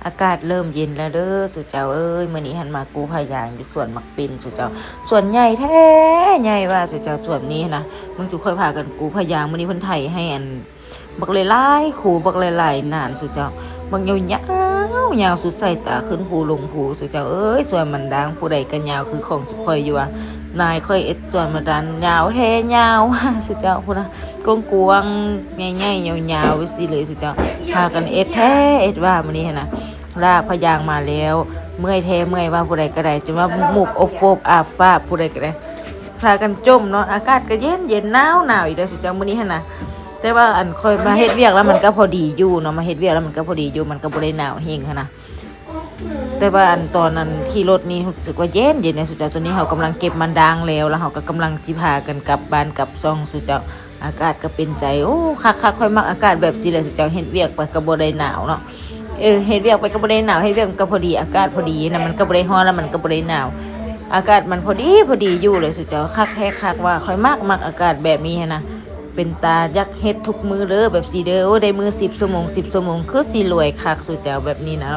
อากาศเริ่มเย็นแล้วเด้อสุเจ้าเอ้ยมื้อนี้หันมากูพายางอยู่สวนมักปิ่นสุเจ้าสวนใหญ่แท้ใหญ่ว่าสุเจ้าสวนนี้นะมึงจุค่อยพากันกูพายางมื้อนี้เพิ่นไถให้อันบักหลายๆขู่บักหลายๆนานสุเจ้าบักยาวๆยาวสุดใส่ตาขึ้นภูลงภูสุเจ้าเอ้ยสวนมันดังผู้ใดก็ยาวคือของจุค่อยอยู่ว่านายค่อยเอ็ดสวนมันดันยาวแท้ยาวสุเจ้าพุ่นนะกวงๆใหญ่ๆยาวๆสิเลยสุเจ้าพากันเอ็ดแท้เอ็ดว่ามื้อนี้นะลากพยางมาแล้วเมื่อยแท้เมื่อยว่าผู้ใดก็ได้จนว่าหมุกอบโฟบอาบฟ้าผู้ใดก็ได้พากันจมเนาะอากาศก็เย็นหนาวอีกแล้วสุเจ้ามื้อนี้หั่นน่ะแต่ว่าอันค่อยมาเฮ็ดเวียกแล้วมันก็พอดีอยู่เนาะมาเฮ็ดเวียกแล้วมันก็พอดีอยู่มันก็บ่ได้หนาวเฮงหั่นน่ะแต่ว่าอันตอนนั้นขี่รถนี่รู้สึกว่าเย็นในสุเจ้าตัวนี้เฮากำลังเก็บมันดางแล้วเฮาก็กำลังสิพากันกลับบ้านกลับซ่องสุเจ้าอากาศก็เป็นใจโอ้คักๆค่อยมักอากาศแบบสิแหละสุเจ้าเฮ็ดเวียกไปก็บ่ได้หนาวเนาะเฮ็ดเวียกไปก็บ่ได้หนาวเฮ็ดเวียกก็พอดีอากาศพอดีนะมันก็บ่ได้ร้อนแล้วมันก็บ่ได้หนาวอากาศมันพอดีอยู่เลยสุเจ้าคักแท้คักว่าค่อยมักอากาศแบบนี้นะเป็นตายักเฮ็ดทุกมื้อเด้อแบบสิเด้อโอ้ได้มื้อ10 ชั่วโมง10 ชั่วโมงคือสิรวยคักสุเจ้าแบบนี้นะ